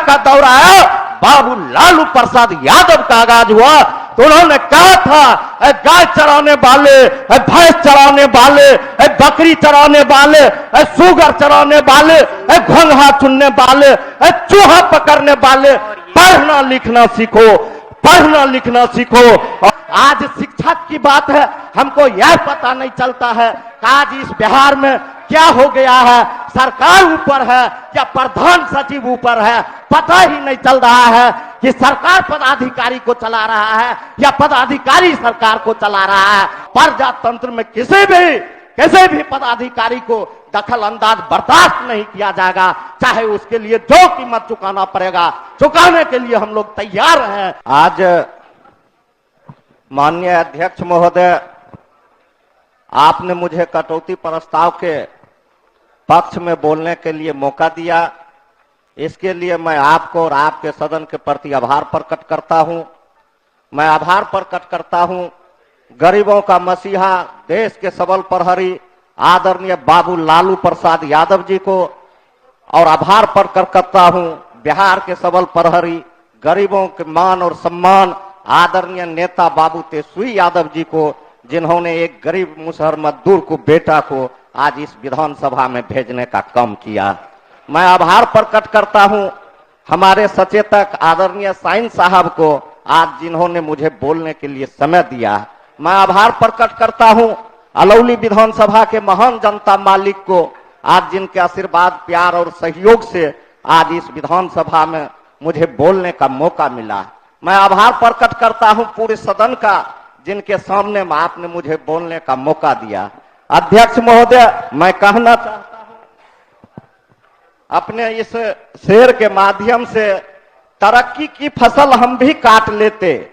का दौर आया, बाबू लालू प्रसाद यादव का आगाज हुआ, तो उन्होंने कहा था गाय चराने वाले, भैंस चराने वाले, बकरी चराने वाले, सुगर चराने वाले, घोंघा चुनने वाले, चूहा पकड़ने वाले, पढ़ना लिखना सीखो, पढ़ना लिखना सीखो। आज शिक्षक की बात है, हमको यह पता नहीं चलता है कि आज इस बिहार में क्या हो गया है, सरकार ऊपर है या प्रधान सचिव ऊपर है, पता ही नहीं चल रहा है कि सरकार पदाधिकारी को चला रहा है या पदाधिकारी सरकार को चला रहा है। प्रजातंत्र में किसी भी पदाधिकारी को दखल अंदाज बर्दाश्त नहीं किया जाएगा, चाहे उसके लिए जो कीमत चुकाना पड़ेगा, चुकाने के लिए हम लोग तैयार हैं। आज माननीय अध्यक्ष महोदय, आपने मुझे कटौती प्रस्ताव के पक्ष में बोलने के लिए मौका दिया, इसके लिए मैं आपको और आपके सदन के प्रति आभार प्रकट करता हूं। मैं आभार प्रकट करता हूं गरीबों का मसीहा, देश के सबल प्रहरी आदरणीय बाबू लालू प्रसाद यादव जी को, और आभार प्रकट करता हूं बिहार के सबल प्रहरी, गरीबों के मान और सम्मान आदरणीय नेता बाबू तेजस्वी यादव जी को, जिन्होंने एक गरीब मुसहर मजदूर को, बेटा को आज इस विधानसभा में भेजने का काम किया। मैं आभार प्रकट करता हूं हमारे सचेतक आदरणीय साइन साहब को, आज जिन्होंने मुझे बोलने के लिए समय दिया। मैं आभार प्रकट करता हूं अलौली विधानसभा के महान जनता मालिक को, आज जिनके आशीर्वाद, प्यार और सहयोग से आज इस विधानसभा में मुझे बोलने का मौका मिला। मैं आभार प्रकट करता हूं पूरे सदन का, जिनके सामने में आपने मुझे बोलने का मौका दिया। अध्यक्ष महोदय, मैं कहना चाहता हूं अपने इस शेर के माध्यम से, तरक्की की फसल हम भी काट लेते,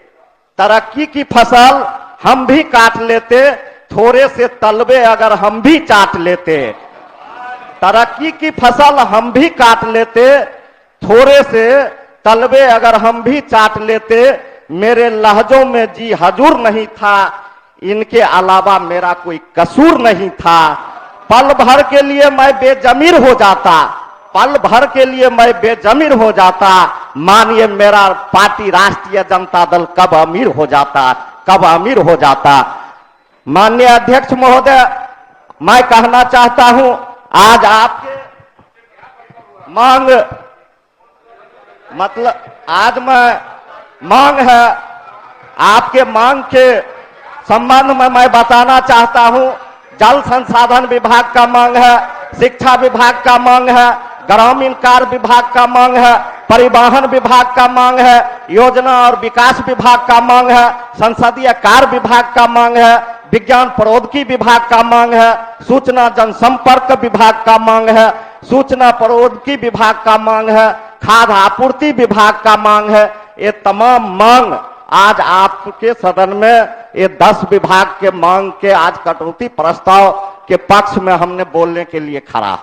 तरक्की की फसल हम भी काट लेते, थोड़े से तलबे अगर हम भी चाट लेते, तरक्की की फसल हम भी काट लेते, थोड़े से तलबे अगर हम भी चाट लेते, मेरे लहजों में जी हजूर नहीं था, इनके अलावा मेरा कोई कसूर नहीं था। पल भर के लिए मैं बेजमीर हो जाता, पल भर के लिए मैं बेजमीर हो जाता, मानिए मेरा पार्टी राष्ट्रीय जनता दल कब अमीर हो जाता, कब अमीर हो जाता। माननीय अध्यक्ष महोदय, मैं कहना चाहता हूं आज आपके मांग, मतलब आज मैं मांग है, आपके मांग के संबंध में मैं बताना चाहता हूं, जल संसाधन विभाग का मांग है, शिक्षा विभाग का मांग है, ग्रामीण कार्य विभाग का मांग है, परिवहन विभाग का मांग है, योजना और विकास विभाग का मांग है, संसदीय कार्य विभाग का मांग है, विज्ञान प्रौद्योगिकी विभाग का मांग है, सूचना जनसंपर्क विभाग का मांग है, सूचना प्रौद्योगिकी विभाग का मांग है, खाद्य आपूर्ति विभाग का मांग है। ये तमाम मांग आज आपके सदन में, ये 10 विभाग के मांग के आज कटौती प्रस्ताव के पक्ष में हमने बोलने के लिए खड़ा।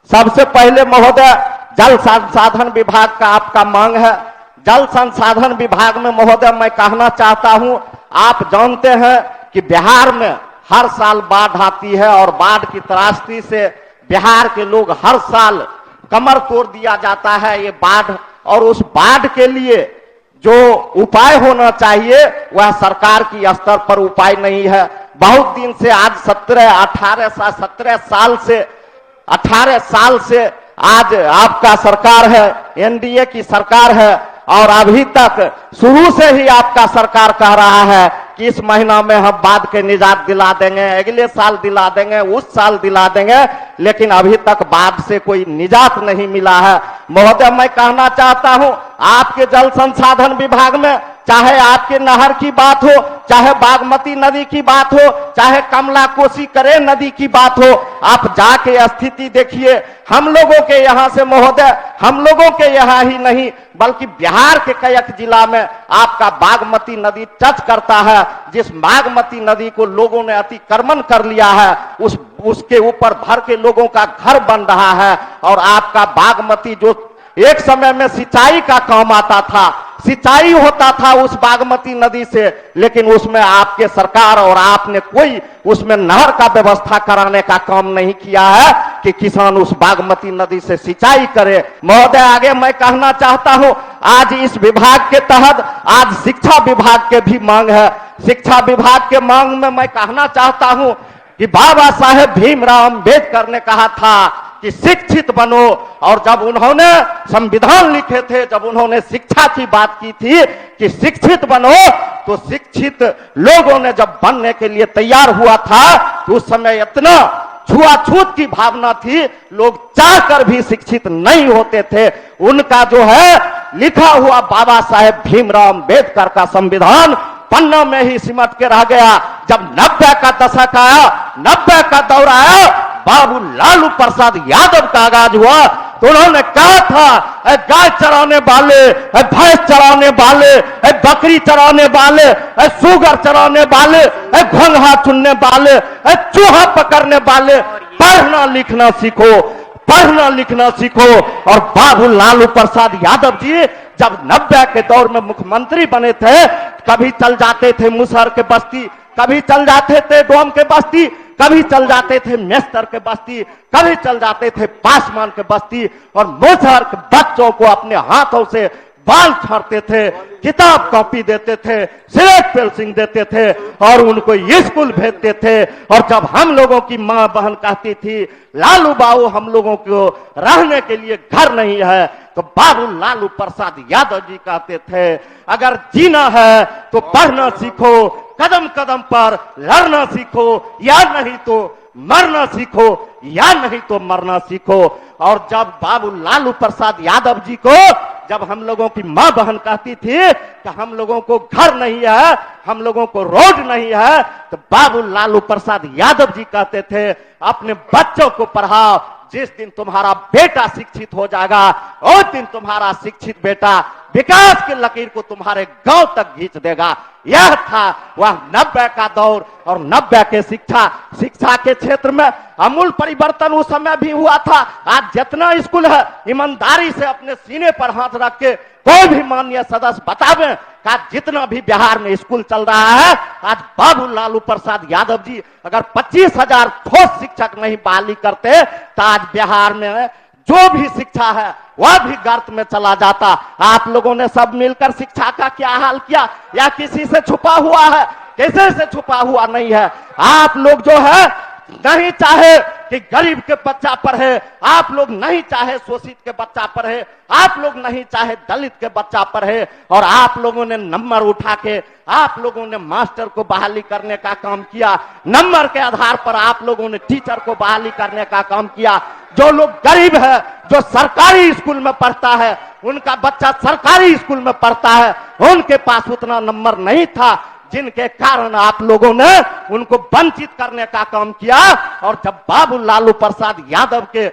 सबसे पहले महोदय, जल संसाधन विभाग का आपका मांग है। जल संसाधन विभाग में महोदय मैं कहना चाहता हूं, आप जानते हैं कि बिहार में हर साल बाढ़ आती है, और बाढ़ की त्रासदी से बिहार के लोग हर साल कमर तोड़ दिया जाता है ये बाढ़, और उस बाढ़ के लिए जो उपाय होना चाहिए वह सरकार की स्तर पर उपाय नहीं है। बहुत दिन से, आज 17 साल से आज आपका सरकार है, एनडीए की सरकार है, और अभी तक शुरू से ही आपका सरकार कह रहा है कि इस महीना में हम बाढ़ के निजात दिला देंगे, अगले साल दिला देंगे, उस साल दिला देंगे, लेकिन अभी तक बाढ़ से कोई निजात नहीं मिला है। महोदय मैं कहना चाहता हूं, आपके जल संसाधन विभाग में चाहे आपके नहर की बात हो, चाहे बागमती नदी की बात हो, चाहे कमला कोसी करे नदी की बात हो, आप जाके स्थिति देखिए। हम लोगों के यहाँ से महोदय, हम लोगों के यहाँ ही नहीं बल्कि बिहार के कई जिला में आपका बागमती नदी टच करता है। जिस बागमती नदी को लोगों ने अतिक्रमण कर लिया है, उसके ऊपर भर के लोगों का घर बन रहा है, और आपका बागमती जो एक समय में सिंचाई का काम आता था, सिंचाई होता था उस बागमती नदी से, लेकिन उसमें आपके सरकार और आपने कोई उसमें नहर का व्यवस्था कराने का काम नहीं किया है कि किसान उस बागमती नदी से सिंचाई करे। महोदय, आगे मैं कहना चाहता हूं, आज इस विभाग के तहत आज शिक्षा विभाग के भी मांग है। शिक्षा विभाग के मांग में मैं कहना चाहता हूं कि बाबा साहेब भीमराव अंबेडकर ने कहा था कि शिक्षित बनो, और जब उन्होंने संविधान लिखे थे, जब उन्होंने शिक्षा की बात की थी कि शिक्षित बनो, तो शिक्षित लोगों ने जब बनने के लिए तैयार हुआ था तो उस समय इतना छुआछूत की भावना थी, लोग चाहकर भी शिक्षित नहीं होते थे। उनका जो है लिखा हुआ बाबा साहेब भीमराव अंबेडकर का संविधान पन्ना में ही सिमट के रह गया। जब 90 का दशक आया, 90 का दौर आया, बाबू लालू प्रसाद यादव का आगाज हुआ, तो उन्होंने कहा था, गाय चराने वाले, भैंस चराने वाले, बकरी चराने वाले, सुगर चराने वाले, घोंघा चुनने वाले, चूहा पकड़ने वाले, पढ़ना लिखना सीखो, पढ़ना लिखना सीखो। और बाबू लालू प्रसाद यादव जी जब 90 के दौर में मुख्यमंत्री बने थे, कभी चल जाते थे मुसहर के बस्ती, कभी चल जाते थे डोम के बस्ती, कभी चल जाते थे मेस्तर के बस्ती, कभी चल जाते थे पासवान के बस्ती, और मुसहर के बच्चों को अपने हाथों से बाल छाड़ते थे, किताब कॉपी देते थे, सिलेट पेंसिल देते थे और उनको स्कूल भेजते थे। और जब हम लोगों की माँ बहन कहती थी, लालू बाबू हम लोगों को रहने के लिए घर नहीं है, तो बाबू लालू प्रसाद यादव जी कहते थे, अगर जीना है तो पढ़ना सीखो, कदम कदम पर लड़ना सीखो, या नहीं तो मरना सीखो, या नहीं तो मरना सीखो। और जब बाबू लालू प्रसाद यादव जी को जब हम लोगों की माँ बहन कहती थी कि हम लोगों को घर नहीं है, हम लोगों को रोड नहीं है, तो बाबू लालू प्रसाद यादव जी कहते थे, अपने बच्चों को पढ़ाओ, जिस दिन तुम्हारा बेटा शिक्षित हो जाएगा, उस दिन तुम्हारा शिक्षित बेटा विकास की लकीर को तुम्हारे गांव तक खींच देगा। यह था वह 90 का दौर। और 90 के शिक्षा के क्षेत्र में अमूल परिवर्तन उस समय भी हुआ था। आज जितना स्कूल है, ईमानदारी से अपने सीने पर हाथ रख के कोई भी माननीय सदस्य बतावे कि जितना भी बिहार में स्कूल चल रहा है, आज बाबू लालू प्रसाद यादव जी अगर 25,000 ठोस शिक्षक नहीं बहाली करते तो आज बिहार में जो भी शिक्षा है वह भी गर्त में चला जाता। आप लोगों ने सब मिलकर शिक्षा का क्या हाल किया, या किसी से छुपा हुआ है? किसी से छुपा हुआ नहीं है। आप लोग जो है नहीं चाहे कि गरीब के बच्चा पढ़े, आप लोग नहीं चाहे शोषित के बच्चा पढ़े, आप लोग नहीं चाहे दलित के बच्चा पढ़े, और आप लोगों ने नंबर उठा के आप लोगों ने मास्टर को बहाली करने का काम किया। नंबर के आधार पर आप लोगों ने टीचर को बहाली करने का काम किया। जो लोग गरीब है, जो सरकारी स्कूल में पढ़ता है, उनका बच्चा सरकारी स्कूल में पढ़ता है, उनके पास उतना नंबर नहीं था, जिनके कारण आप लोगों ने उनको वंचित करने का काम किया। और जब बाबू लालू प्रसाद यादव के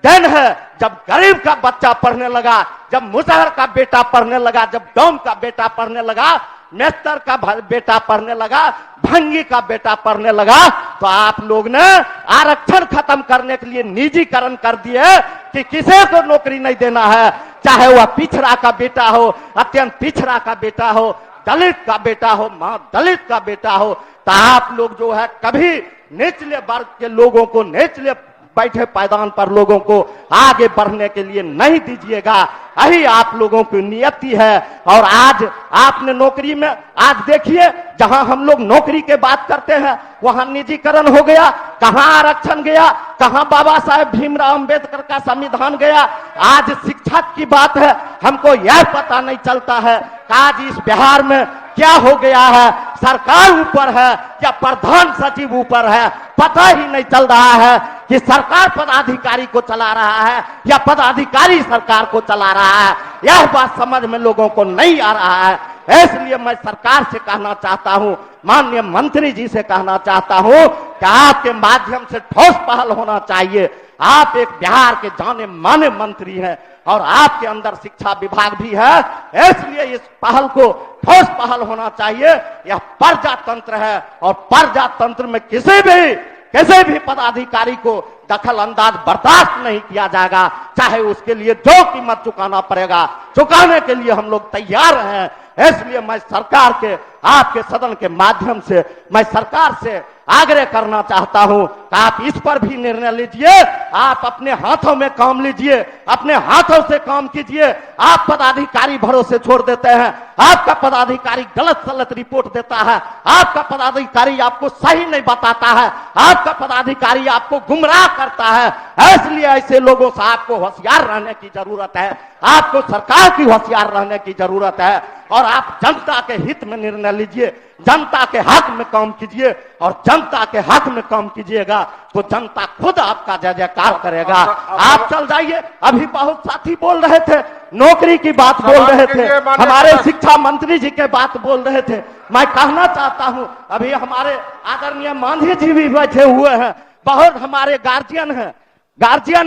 दिन है, जब गरीब का बच्चा पढ़ने लगा, जब मुसहर का बेटा पढ़ने लगा, जब डोम का बेटा पढ़ने लगा, मेस्तर का बेटा पढ़ने लगा, भंगी का बेटा पढ़ने लगा, तो आप लोग ने आरक्षण खत्म करने के लिए निजीकरण कर दिए कि किसी को नौकरी नहीं देना है, चाहे वह पिछड़ा का बेटा हो, अत्यंत पिछड़ा का बेटा हो, दलित का बेटा हो, मां दलित का बेटा हो। तो आप लोग जो है कभी निचले वर्ग के लोगों को, निचले बैठे पायदान पर लोगों को आगे बढ़ने के लिए नहीं दीजिएगा। यही आप लोगों की नियति है। और आज आपने नौकरी में, आज देखिए जहां हम लोग नौकरी के बात करते हैं वहां निजीकरण हो गया, कहां आरक्षण गया, कहां बाबा साहेब भीमराव अंबेडकर का संविधान गया। आज शिक्षक की बात है, हमको यह पता नहीं चलता है कि आज इस बिहार में क्या हो गया है, सरकार ऊपर है या प्रधान सचिव ऊपर है, पता ही नहीं चल रहा है कि सरकार पदाधिकारी को चला रहा है या पदाधिकारी सरकार को चला रहा है। यह बात समझ में लोगों को नहीं आ रहा है। इसलिए मैं सरकार से कहना चाहता हूं, माननीय मंत्री जी से कहना चाहता हूं कि आपके माध्यम से ठोस पहल होना चाहिए। आप एक बिहार के जाने माने मंत्री हैं और आपके अंदर शिक्षा विभाग भी है, इसलिए इस पहल को ठोस पहल होना चाहिए। यह प्रजातंत्र है और प्रजातंत्र में किसी भी पदाधिकारी को दखल अंदाज बर्दाश्त नहीं किया जाएगा, चाहे उसके लिए जो कीमत चुकाना पड़ेगा, चुकाने के लिए हम लोग तैयार हैं। इसलिए मैं सरकार के, आपके सदन के माध्यम से मैं सरकार से आग्रह करना चाहता हूं कि आप इस पर भी निर्णय लीजिए। आप अपने हाथों में काम लीजिए, अपने हाथों से काम कीजिए। आप पदाधिकारी भरोसे छोड़ देते हैं, आपका पदाधिकारी गलत सलत रिपोर्ट देता है, आपका पदाधिकारी आपको सही नहीं बताता है, आपका पदाधिकारी आपको गुमराह करता है। इसलिए ऐसे लोगों से आपको होशियार रहने की जरूरत है, आपको सरकार की होशियार रहने की जरूरत है और आप जनता के हित में निर्णय लीजिए, जनता के हक में काम कीजिए और जनता के हक में काम कीजिएगा तो जनता खुद आपका जय जयकार करेगा। आप चल जाइए। अभी बहुत साथी बोल रहे थे, नौकरी की बात बोल रहे थे, हमारे शिक्षा मंत्री जी के बात बोल रहे थे। मैं कहना चाहता हूं, अभी हमारे आदरणीय मांझी जी भी बैठे हुए हैं, बहुत हमारे गार्जियन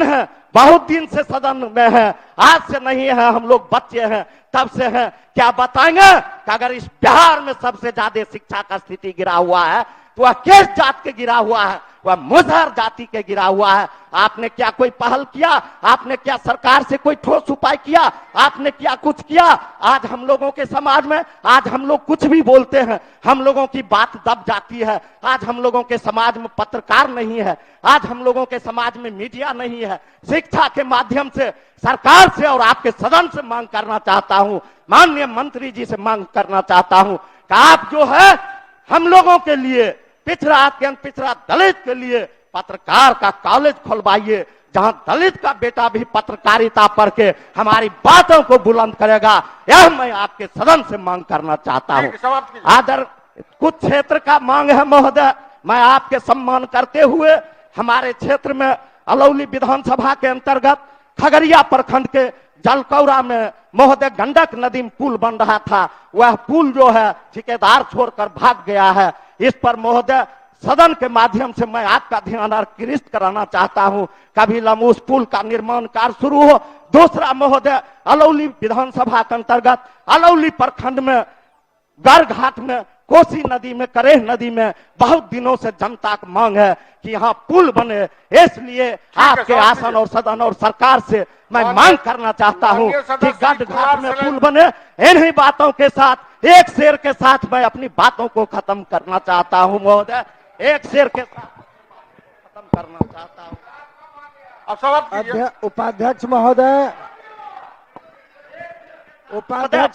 हैं, बहुत दिन से सदन में है, आज से नहीं है, हम लोग बच्चे हैं तब से हैं। क्या बताएंगे कि अगर इस बिहार में सबसे ज्यादा शिक्षा का स्थिति गिरा हुआ है तो वह किस जात के गिरा हुआ है? वह मुजहर जाति के गिरा हुआ है। आपने क्या कोई पहल किया? आपने क्या सरकार से कोई ठोस उपाय किया? आपने क्या कुछ किया? आज हम लोगों के समाज में, आज हम लोग कुछ भी बोलते हैं, हम लोगों की बात दब जाती है। आज हम लोगों के समाज में पत्रकार नहीं है, आज हम लोगों के समाज में मीडिया नहीं है। शिक्षा के माध्यम से सरकार से और आपके सदन से मांग करना चाहता हूं, माननीय मंत्री जी से मांग करना चाहता हूं कि आप जो है हम लोगों के लिए, पिछड़ा अत्यंत पिछड़ा दलित के लिए पत्रकार का कॉलेज खुलवाइए, जहां दलित का बेटा भी पत्रकारिता पढ़ के हमारी बातों को बुलंद करेगा। यह मैं आपके सदन से मांग करना चाहता हूं। आदर कुछ क्षेत्र का मांग है महोदय, मैं आपके सम्मान करते हुए हमारे क्षेत्र में अलौली विधानसभा के अंतर्गत खगड़िया प्रखंड के जलकौरा में महोदय गंडक नदी में पुल बन रहा था, वह पुल जो है ठेकेदार छोड़कर भाग गया है। इस पर महोदय सदन के माध्यम से मैं आपका ध्यान आकृष्ट कराना चाहता हूं, कभी लम्ब उस पुल का निर्माण कार्य शुरू हो। दूसरा महोदय अलौली विधानसभा के अंतर्गत अलौली प्रखंड में गढ़घाट में कोसी नदी में, करेह नदी में बहुत दिनों से जनता की मांग है कि यहाँ पुल बने। इसलिए आपके आसन और सदन और सरकार से मैं मांग करना चाहता हूँ कि गढ़घाट में पुल बने। इन्हीं बातों के साथ, एक शेर के साथ मैं अपनी बातों को खत्म करना चाहता हूँ महोदय, एक शेर के साथ खत्म करना चाहता हूँ। उपाध्यक्ष महोदय,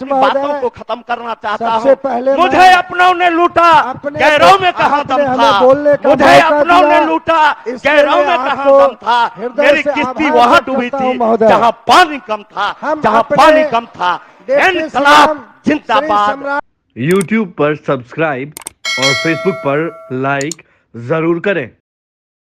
बातों को खत्म करना चाहता हूँ। पहले मुझे अपनों ने लूटा, गैरों में कहाँ दम था? मुझे अपनों ने लूटा, गैरों में कहाँ दम था? मेरी किस्ती वहाँ डूबी थी जहाँ पानी कम था, जहाँ पानी कम था। इनकलाब जिंदाबाद। YouTube पर सब्सक्राइब और Facebook पर लाइक जरूर करें।